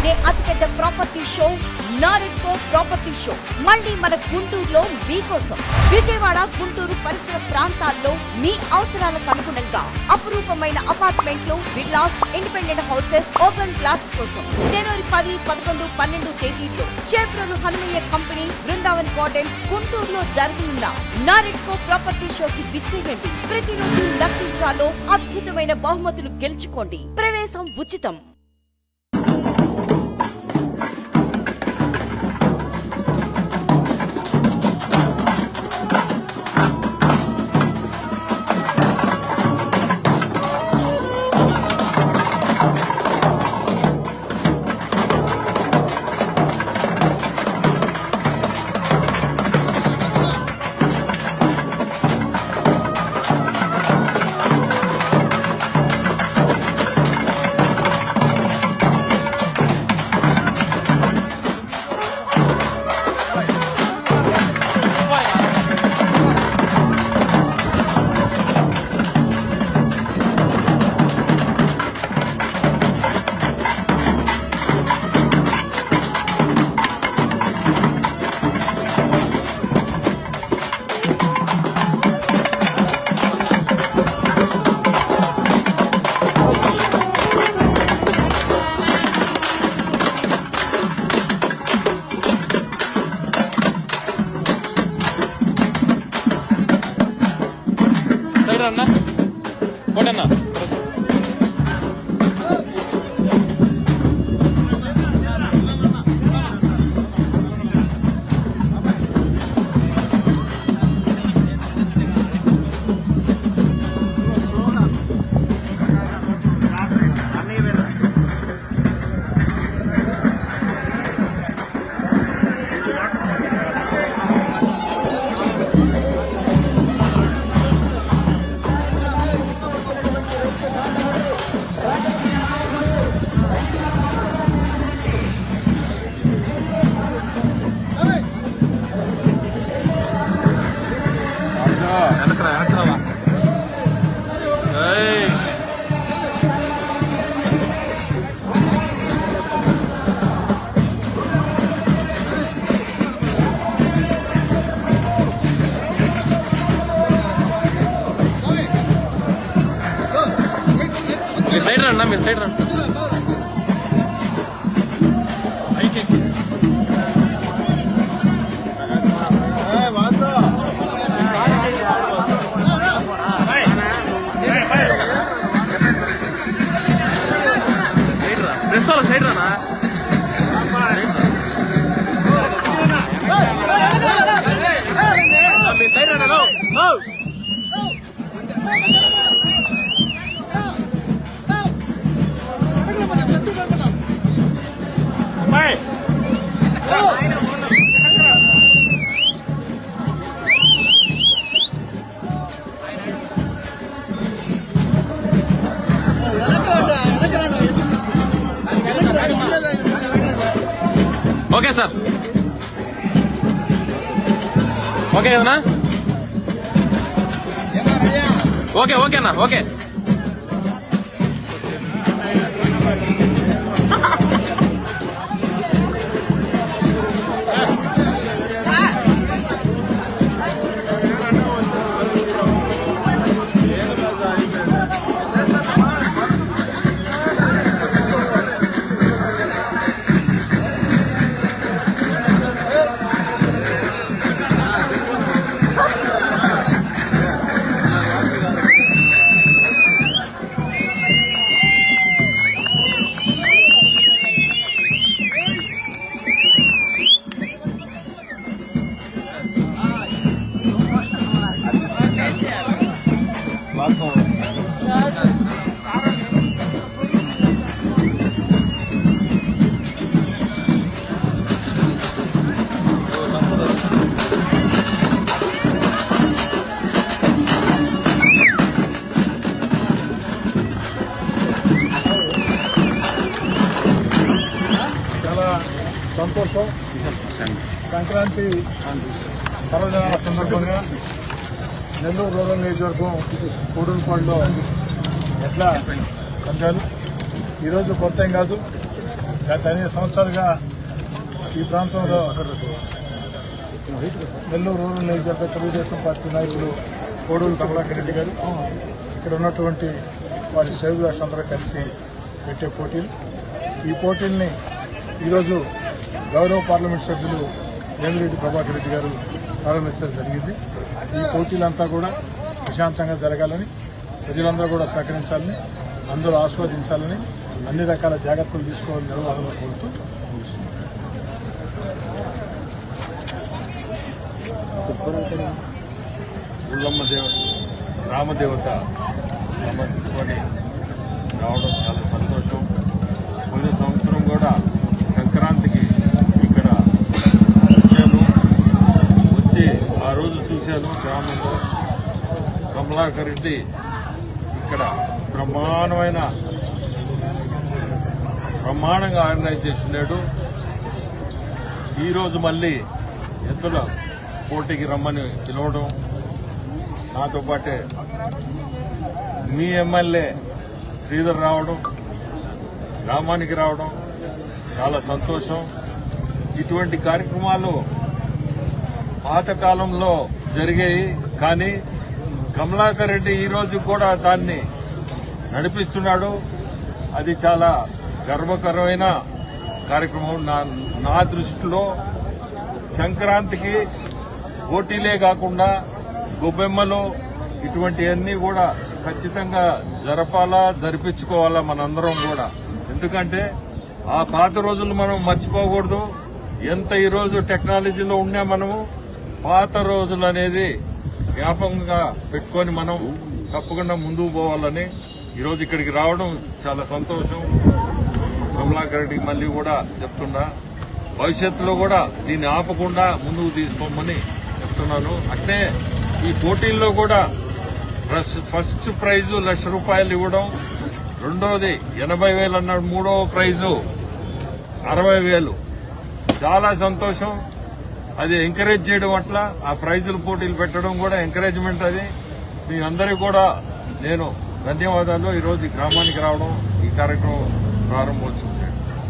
దేశంలోనే అతిపెద్ద property show NAREDCO property show మళ్ళీ మన గుంటూరులో మీకోసం. విజయవాడ, గుంటూరు పరిసర ప్రాంతాల్లో మీ అవసరాలకు అనుగుణంగా అపురూపమైన అపార్ట్మెంట్లు, villas, independent houses, open plots కోసం జనవరి 10, 11, 12 తేదీల్లో చేబ్రోలు హనుమయ్య కంపెనీ, బృందావన్ గార్డెన్స్, గుంటూరులో జరగనున్న నారెడ్కో ప్రాపర్టీ షోకి విచ్చేయండి. ప్రతిరోజు లక్కీ డ్రాలో అద్భుతమైన బహుమతులు గెలుచుకోండి. ప్రవేశం ఉచితం. అన్నా కొట్టన్నా మీ సైడ్ రండి, మీ సైడ్ రండి. డ్రెస్ వాళ్ళ సైడ్ రానా మీ సైడ్ రానా ఓకే సార్, ఓకే కదనా? ఓకే ఓకేనా? ఓకే సంతోషం. సంక్రాంతి పర్వదినాల సందర్భంగా నెల్లూరు రూరల్ నియోజకవర్గం కూడులపాడులో ఎట్లా పందాలు ఈరోజు కొత్త ఏం కాదు, గత అనేక సంవత్సరాలుగా ఈ ప్రాంతంలో నెల్లూరు రూరల్ నియోజకవర్గ తెలుగుదేశం పార్టీ నాయకులు కోడూరు కమలాకర్ రెడ్డి గారు ఇక్కడ ఉన్నటువంటి వారి శ్రేయోభిలాషులందరూ కలిసి పెట్టే పోటీలు. ఈ పోటీల్ని ఈరోజు గౌరవ పార్లమెంట్ సభ్యులు వేమిరెడ్డి ప్రభాకర్ రెడ్డి గారు ప్రారంభించడం జరిగింది. ఈ పోటీలంతా కూడా ప్రశాంతంగా జరగాలని, ప్రజలందరూ కూడా సహకరించాలని, అందరూ ఆస్వాదించాలని అన్ని రకాల జాగ్రత్తలు తీసుకోవాలని నిర్వహణలో కోరుతూ ముగిస్తుంది. ఉల్లమ్మ రామదేవత సమర్పించుకొని రావడం చాలా సంతోషం. పోయిన సంవత్సరం కూడా సంక్రాంతికి ఇక్కడ వచ్చి ఆ రోజు చూశాను. గ్రామంలో కమలాకర్ రెడ్డి ఇక్కడ బ్రహ్మాండంగా ఆర్గనైజ్ చేస్తున్నాడు. ఈరోజు మళ్ళీ ఎద్దుల పోటీకి రమ్మని పిలవడం, నాతో పాటే మీ ఎమ్మెల్యే శ్రీధర్ రావడం, గ్రామానికి రావడం చాలా సంతోషం. ఇటువంటి కార్యక్రమాలు పాతకాలంలో జరిగాయి, కానీ కమలాకర్ రెడ్డి ఈరోజు కూడా దాన్ని నడిపిస్తున్నాడు. అది చాలా గర్వకరమైన కార్యక్రమం. నా దృష్టిలో సంక్రాంతికి పోటీలే కాకుండా గొబ్బెమ్మలు ఇటువంటివన్నీ కూడా ఖచ్చితంగా జరిపించుకోవాలా మనందరం కూడా. ఎందుకంటే ఆ పాత రోజులు మనం మర్చిపోకూడదు. ఎంత ఈరోజు టెక్నాలజీలో ఉన్నా మనము పాత రోజులు అనేది జ్ఞాపకంగా పెట్టుకొని మనం తప్పకుండా ముందుకు పోవాలని ఈరోజు ఇక్కడికి రావడం చాలా సంతోషం. కమలాకర్ రెడ్డికి మళ్ళీ కూడా చెప్తున్నా, భవిష్యత్తులో కూడా దీన్ని ఆపకుండా ముందుకు తీసుకోమని చెప్తున్నాను. అట్లే ఈ పోటీల్లో కూడా ఫస్ట్ ప్రైజు ₹1,00,000 ఇవ్వడం, రెండోది 80,000 అన్నాడు, మూడో ప్రైజు 60,000. చాలా సంతోషం. అది ఎంకరేజ్ చేయడం, అట్లా ఆ ప్రైజుల పోటీలు పెట్టడం కూడా ఎంకరేజ్మెంట్. అది మీ అందరికీ కూడా నేను ధన్యవాదాలు. ఈరోజు ఈ గ్రామానికి రావడం, ఈ కార్యక్రమం ప్రారంభోత్సవం